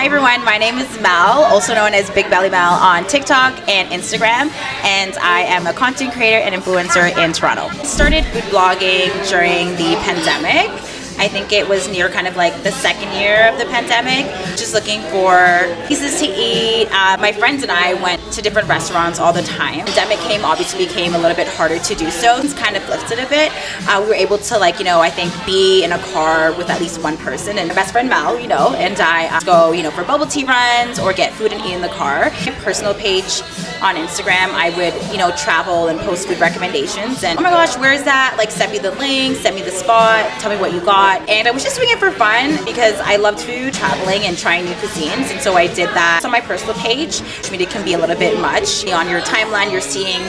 Hi everyone, my name is Mel, also known as Big Belly Mel on TikTok and Instagram, and I am a content creator and influencer in Toronto. I started food blogging during the pandemic. I think it was near kind of like the second year of the pandemic, just looking for pieces to eat. My friends and I went to different restaurants all the time. Pandemic came, obviously became a little bit harder to do so. It's kind of lifted a bit. We were able to I think be in a car with at least one person, and my best friend Mel, and I go, for bubble tea runs or get food and eat in the car. My personal page on Instagram, I would, travel and post food recommendations, and oh my gosh, where is that? Like, send me the link, send me the spot, tell me what you got. And I was just doing it for fun because I loved food, traveling, and trying new cuisines, and so I did that on my personal page. I mean, it can be a little bit much. On your timeline, you're seeing,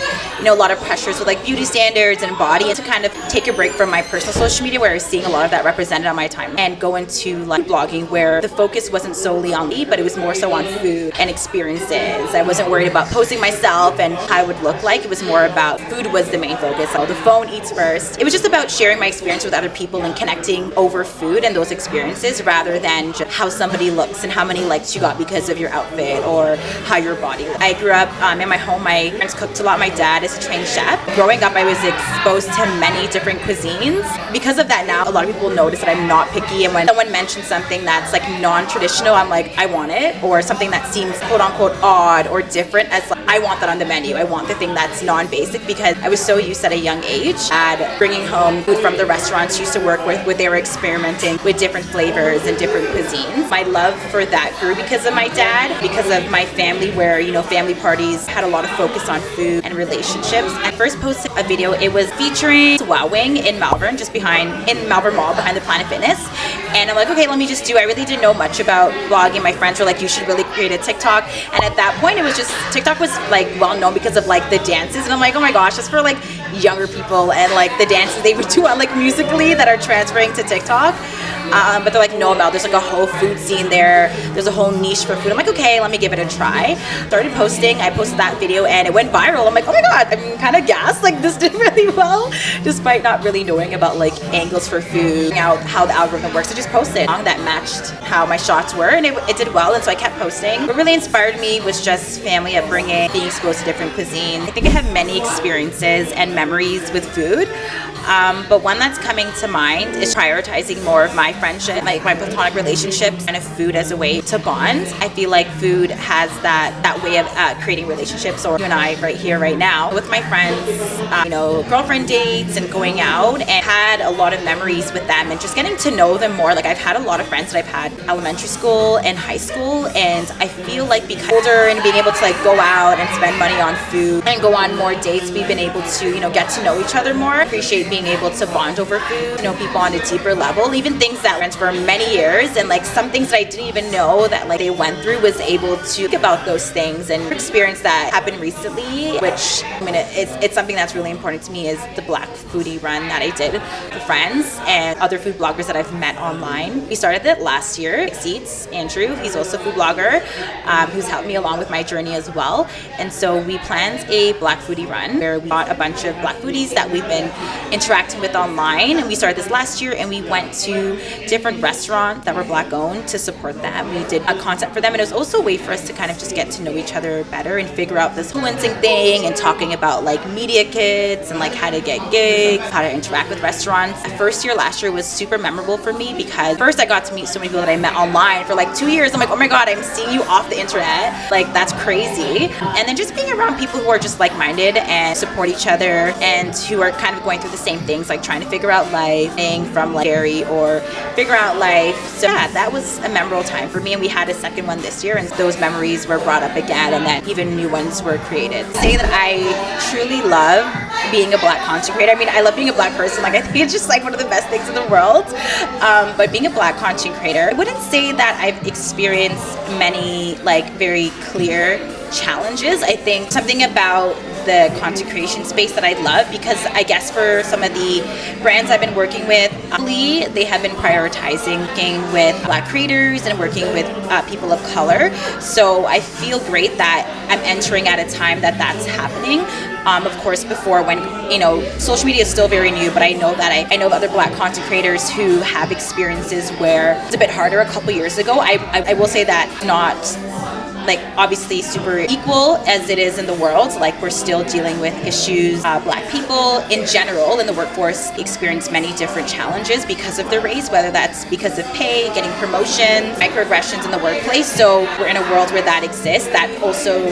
a lot of pressures with like beauty standards and body, and to kind of take a break from my personal social media where I was seeing a lot of that represented on my timeline, and go into like blogging where the focus wasn't solely on me, but it was more so on food and experiences. I wasn't worried about posting myself and how I would look like. It was more about food was the main focus. So the phone eats first. It was just about sharing my experience with other people and connecting over food and those experiences rather than just how somebody looks and how many likes you got because of your outfit or how your body looks. I grew up in my home. My parents cooked a lot. My dad is a trained chef. Growing up, I was exposed to many different cuisines. Because of that, now a lot of people notice that I'm not picky, and when someone mentions something that's like non-traditional, I'm like, I want it, or something that seems quote unquote odd or different, as like, I want that on the menu. I want the thing that's non-basic, because I was so used at a young age at bringing home food from the restaurants used to work with they were experimenting with different flavors and different cuisines. My love for that grew because of my dad, because of my family, where family parties had a lot of focus on food and relationships. I first posted a video. It was featuring wowing in Malvern, in Malvern Mall behind the Planet Fitness, and I'm like, okay, let me just do. I really didn't know much about blogging. My friends were like, you should really create a TikTok, and at that point it was just TikTok was like well known because of like the dances, and I'm like, oh my gosh, it's for like younger people and like the dances they would do on like Musically that are transferring to TikTok. But they're like, no, Mel, there's like a whole food scene there. There's a whole niche for food. I'm like, okay, let me give it a try. Started posting. I posted that video and it went viral. I'm like, oh my God, I'm kind of gassed. Like, this did really well, despite not really knowing about like angles for food, how the algorithm works. I just posted a song that matched how my shots were, and it did well. And so I kept posting. What really inspired me was just family upbringing, being exposed to different cuisines. I think I have many experiences and memories with food. But one that's coming to mind is prioritizing more of my friendship, like my platonic relationships, and food as a way to bond. I feel like food has that way of creating relationships. Or you and I right here, right now, with my friends, girlfriend dates and going out, and had a lot of memories with them and just getting to know them more. Like, I've had a lot of friends that I've had elementary school and high school, and I feel like because older and being able to like go out and spend money on food and go on more dates, we've been able to get to know each other more. Appreciate being able to bond over food, people on a deeper level, even things that went for many years, and like some things that I didn't even know that like they went through, was able to think about those things and experience that happened recently, which it's something that's really important to me, is the Black Foodie run that I did with friends and other food bloggers that I've met online. We started it last year. Seats, Andrew, he's also a food blogger, who's helped me along with my journey as well. And so we planned a Black Foodie run where we got a bunch of Black foodies that we've been interacting with online, and we started this last year, and we went to different restaurants that were Black owned to support them. We did a concept for them, and it was also a way for us to kind of just get to know each other better and figure out this influencing thing, and talking about like media kits and like how to get gigs, how to interact with restaurants. The first year last year was super memorable for me because first I got to meet so many people that I met online for like 2 years. I'm like, oh my God, I'm seeing you off the internet. Like, that's crazy. And then just being around people who are just like-minded and support each other, and who are kind of going through the same things, like trying to figure out life, being from like dairy or figure out life. So yeah, that was a memorable time for me, and we had a second one this year, and those memories were brought up again, and then even new ones were created. Say that I truly love being a Black content creator. I love being a Black person. Like, I think it's just like one of the best things in the world. But being a Black content creator, I wouldn't say that I've experienced many like very clear challenges. I think something about the content creation space that I love, because I guess for some of the brands I've been working with, they have been prioritizing working with Black creators and working with people of color. So I feel great that I'm entering at a time that that's happening. Of course, before when, social media is still very new, but I know that I know other Black content creators who have experiences where it's a bit harder a couple years ago. I will say that not like obviously super equal as it is in the world. Like we're still dealing with issues. Black people in general in the workforce experience many different challenges because of their race, whether that's because of pay, getting promotions, microaggressions in the workplace. So we're in a world where that exists. That also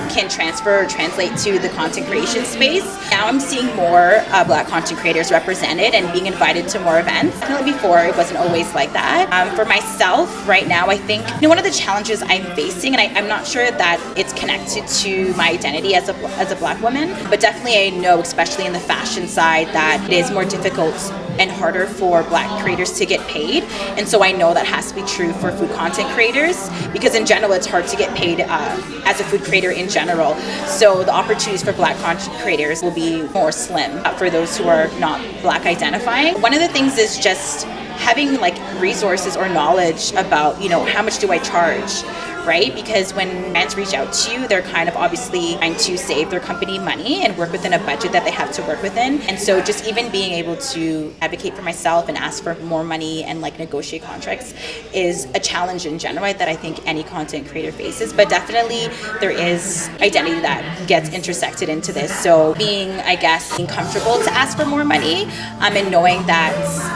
can transfer or translate to the content creation space. Now I'm seeing more Black content creators represented and being invited to more events. Definitely before it wasn't always like that. For myself right now, I think one of the challenges I'm facing, and I'm not sure that it's connected to my identity as a Black woman, but definitely I know, especially in the fashion side, that it is more difficult and harder for Black creators to get paid. And so I know that has to be true for food content creators, because in general it's hard to get paid as a food creator in general. So the opportunities for Black content creators will be more slim for those who are not Black identifying. One of the things is just having like resources or knowledge about, how much do I charge? Right? Because when brands reach out to you, they're kind of obviously trying to save their company money and work within a budget that they have to work within. And so just even being able to advocate for myself and ask for more money and like negotiate contracts is a challenge in general that I think any content creator faces. But definitely there is identity that gets intersected into this. So being comfortable to ask for more money and knowing that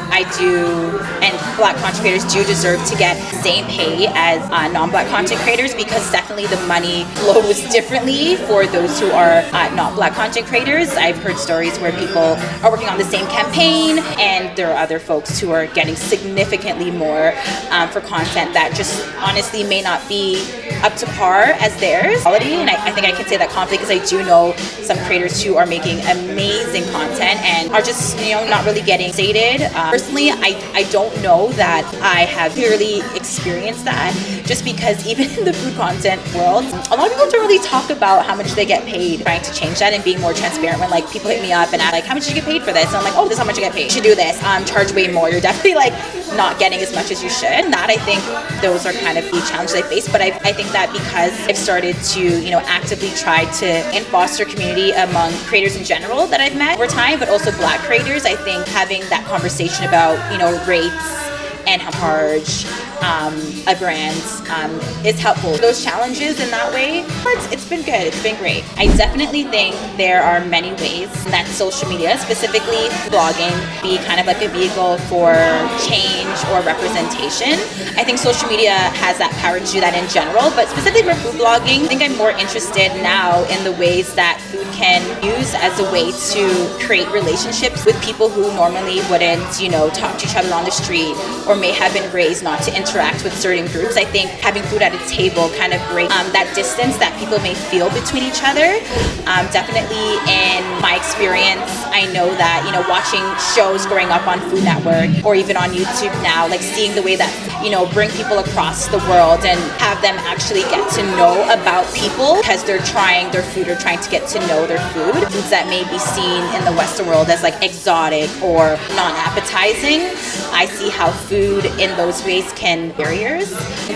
I do and Black content creators do deserve to get the same pay as non-Black content creators, because definitely the money flows differently for those who are not Black content creators. I've heard stories where people are working on the same campaign and there are other folks who are getting significantly more for content that just honestly may not be up to par as theirs. And I think I can say that confidently because I do know some creators who are making amazing content and are just not really getting sated. Personally, I don't know that I have clearly experienced that, just because even in the food content world, a lot of people don't really talk about how much they get paid. Trying to change that and being more transparent when like people hit me up and ask like, how much do you get paid for this? And I'm like, oh, this is how much I get paid. You should do this. Charge way more. You're definitely like not getting as much as you should. And that, I think those are kind of the challenges I face. But I think that because I've started to actively try to foster community among creators in general that I've met over time, but also Black creators, I think having that conversation about rates and how charge a brand is helpful. Those challenges in that way, but it's been good. It's been great. I definitely think there are many ways that social media, specifically blogging, be kind of like a vehicle for change or representation. I think social media has that power to do that in general, but specifically for food blogging, I think I'm more interested now in the ways that food can use as a way to create relationships with people who normally wouldn't, talk to each other on the street or may have been raised not to interact with certain groups. I think having food at a table kind of breaks that distance that people may feel between each other. Definitely in my experience, I know that, watching shows growing up on Food Network or even on YouTube now, like seeing the way that, bring people across the world and have them actually get to know about people because they're trying their food or trying to get to know their food. Foods that may be seen in the Western world as like exotic or non-appetizing. I see how food in those ways can barriers.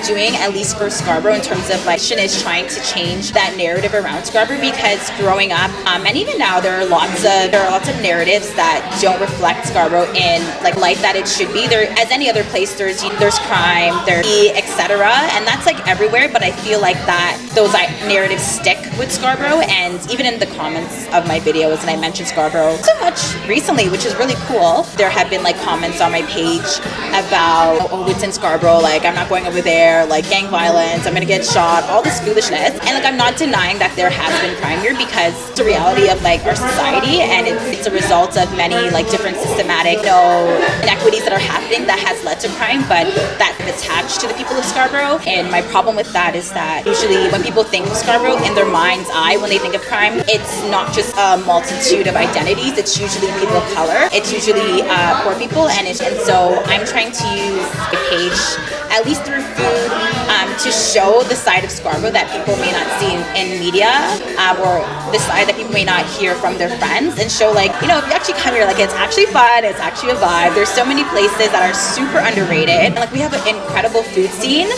Doing at least for Scarborough in terms of like is trying to change that narrative around Scarborough, because growing up and even now there are lots of narratives that don't reflect Scarborough in like life that it should be. There, as any other place, there's crime, there's etc. And that's like everywhere, but I feel like that those narratives stick with Scarborough. And even in the comments of my videos, and I mentioned Scarborough so much recently, which is really cool, there have been like comments on my page about, oh, it's in Scarborough, like I'm not going over there, like gang violence, I'm gonna get shot, all this foolishness. And like I'm not denying that there has been crime here, because it's a reality of like our society, and it's a result of many like different systematic inequities that are happening that has led to crime, but that attached to the people of Scarborough. And my problem with that is that usually when people think of Scarborough, in their mind's eye when they think of crime, it's not just a multitude of identities, it's usually people of color, it's usually poor people, and so I'm trying to use a page, at least through food, to show the side of Scarborough that people may not see in media, or the side that people may not hear from their friends, and show like, if you actually come here, like it's actually fun, it's actually a vibe. There's so many places that are super underrated, and like we have an incredible food scene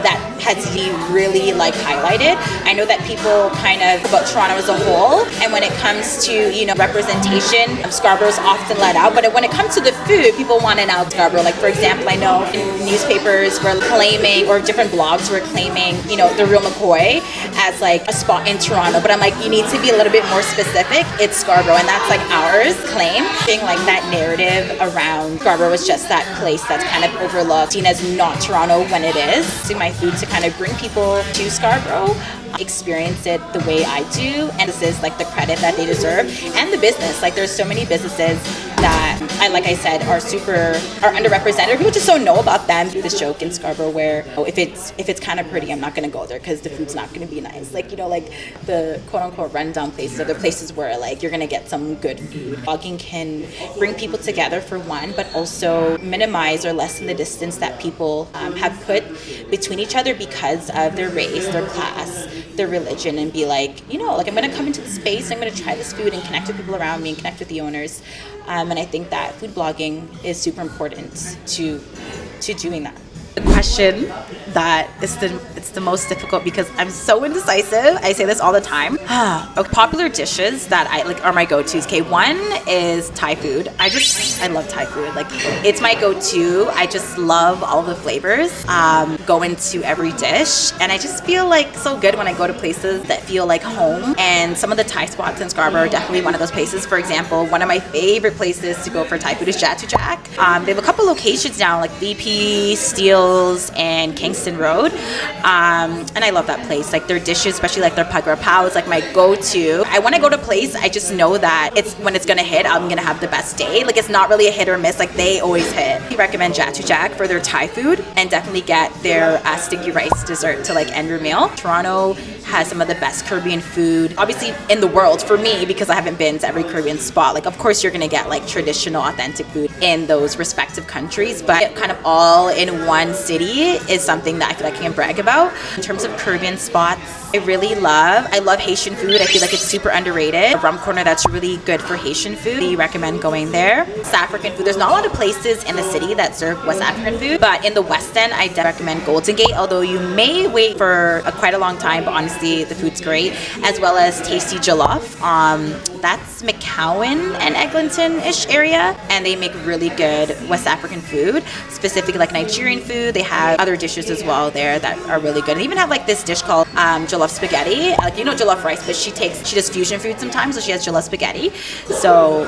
that has really like highlighted. I know that people kind of about Toronto as a whole, and when it comes to, you know, representation, Scarborough's often let out, but when it comes to the food, people want an out Scarborough. Like, for example, I know in newspapers were claiming, or different blogs were claiming, you know, the Real McCoy as like a spot in Toronto, but I'm like, you need to be a little bit more specific. It's Scarborough, and that's like ours claim. Being like that narrative around Scarborough is just that place that's kind of overlooked, seen as not Toronto when it is. Using my food to kind of bring people to Scarborough, experience it the way I do, and this is like the credit that they deserve. And the business, like there's so many businesses that like I said are underrepresented. People just don't know about them. This joke in Scarborough where if it's kind of pretty, I'm not gonna go there because the food's not gonna be nice. Like, you know, like the quote unquote rundown places are the places where like you're gonna get some good food. Blogging can bring people together for one, but also minimize or lessen the distance that people have put between each other because of their race, their class, their religion, and be like, you know, like I'm gonna come into the space, I'm gonna try this food and connect with people around me and connect with the owners. And I think that food blogging is super important to doing that. The question that it's the most difficult because I'm so indecisive. I say this all the time. Popular dishes that I like are my go-tos. Okay, one is Thai food. I love Thai food. Like, it's my go-to. I just love all the flavors. Go into every dish, and I just feel like so good when I go to places that feel like home. And some of the Thai spots in Scarborough are definitely one of those places. For example, one of my favorite places to go for Thai food is Jatu Jack. They have a couple locations now, like VP, Steele, and Kingston Road, and I love that place. Like their dishes, especially like their pagra pao, is like my go-to. When I go to a place, I just know that when it's gonna hit, I'm gonna have the best day. Like, it's not really a hit or miss. Like, they always hit. I recommend Jatu Jack for their Thai food, and definitely get their sticky rice dessert to like end your meal. Toronto has some of the best Caribbean food, obviously in the world for me, because I haven't been to every Caribbean spot. Like, of course you're gonna get like traditional, authentic food in those respective countries, but kind of all in one city is something that I feel like I can brag about. In terms of Caribbean spots, I love Haitian food. I feel like it's super underrated. A rum corner that's really good for Haitian food. I recommend going there. West African food. There's not a lot of places in the city that serve West African food, but in the West End, I recommend Golden Gate, although you may wait for quite a long time, but honestly, the food's great, as well as Tasty Jollof. That's McCowan and Eglinton-ish area, and they make really good West African food, specifically like Nigerian food. They have other dishes as well there that are really good. They even have like this dish called jollof spaghetti, like, you know, jollof rice, but she does fusion food sometimes, so she has jollof spaghetti. So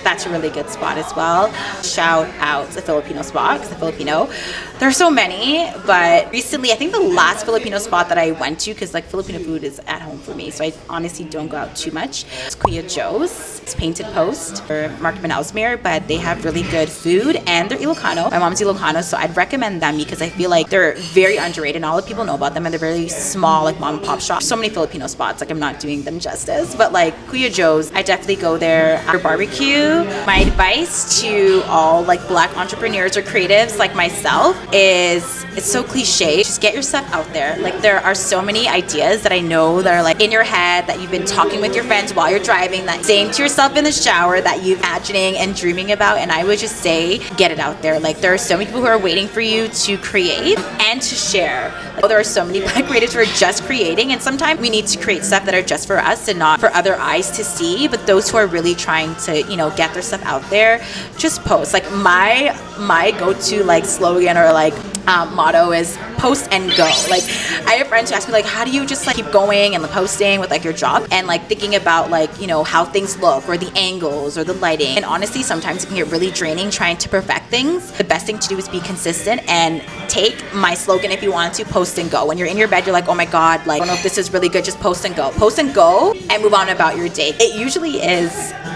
that's a really good spot as well. Shout out the Filipino spot, because the Filipino, there are so many, but recently, I think the last Filipino spot that I went to, because like Filipino food is at home for me, so I honestly don't go out too much. It's Kuya Joe's. It's Painted Post or Mark Ellesmere, but they have really good food, and they're Ilocano. My mom's Ilocano, so I'd recommend them because I feel like they're very underrated, and all the people know about them, and they're very small, like mom and pop shops. So many Filipino spots, like I'm not doing them justice, but like Kuya Joe's, I definitely go there for barbecue. My advice to all like Black entrepreneurs or creatives like myself is, it's so cliche, just get your stuff out there. Like, there are so many ideas that I know that are like in your head, that you've been talking with your friends while you're driving, that saying to yourself in the shower, that you're imagining and dreaming about, and I would just say, get it out there. Like, there are so many people who are waiting for you to create and to share. Like, there are so many Black creatives who are just creating, and sometimes we need to create stuff that are just for us and not for other eyes to see, but those who are really trying to, you know, get their stuff out there, just post. Like, my go-to like slogan or like motto is post and go. Like, I have friends who ask me like, how do you just like keep going and posting with like your job, and like thinking about like, you know, how things look or the angles or the lighting, and honestly sometimes it can get really draining trying to perfect things. The best thing to do is be consistent, and take my slogan, if you want to, post and go. When you're in your bed, you're like, oh my god, like, I don't know if this is really good, just post and go and move on about your day. It usually is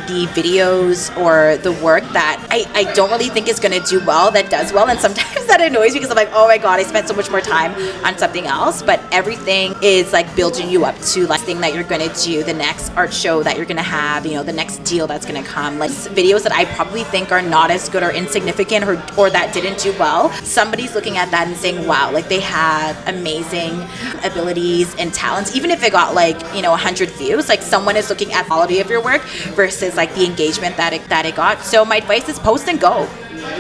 the videos or the work that I don't really think is going to do well that does well, and sometimes that annoys me because I'm like, oh my god, I spent so much more time on something else. But everything is like building you up to like thing that you're going to do, the next art show that you're going to have, you know, the next deal that's going to come. Like, videos that I probably think are not as good or insignificant or that didn't do well, somebody's looking at that and saying, wow, like, they have amazing abilities and talents. Even if it got like, you know, 100 views, like, someone is looking at the quality of your work versus like the engagement that it got. So my advice is post and go.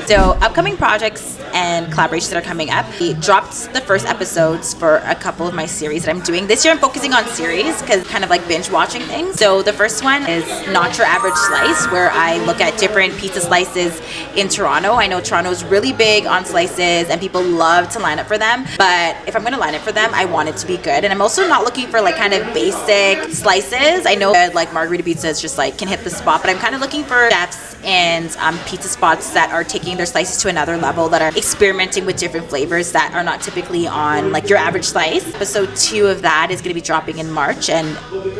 So upcoming projects and collaborations that are coming up. We dropped the first episodes for a couple of my series that I'm doing. This year I'm focusing on series because kind of like binge watching things. So the first one is Not Your Average Slice, where I look at different pizza slices in Toronto. I know Toronto is really big on slices and people love to line up for them, but if I'm gonna line up for them, I want it to be good. And I'm also not looking for like kind of basic slices. I know that like margarita pizza is just like can hit the spot, but I'm kind of looking for chefs and pizza spots that are taking their slices to another level, that are experimenting with different flavors that are not typically on like your average slice. Episode 2 of that is going to be dropping in March, and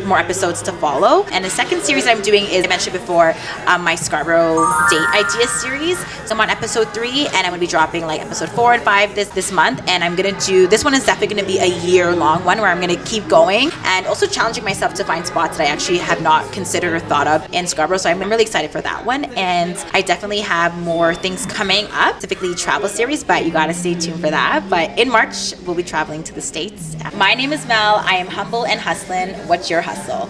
more episodes to follow. And the second series I'm doing is, I mentioned before, my Scarborough date ideas series. So I'm on episode 3, and I'm going to be dropping like episode 4 and 5 this month. And I'm going to do, this one is definitely going to be a year-long one where I'm going to keep going and also challenging myself to find spots that I actually have not considered or thought of in Scarborough. So I'm really excited for that one. And I definitely have more things coming up, specifically travel series, but you gotta stay tuned for that. But in March, we'll be traveling to the States. My name is Mel. I am humble and hustlin'. What's your hustle?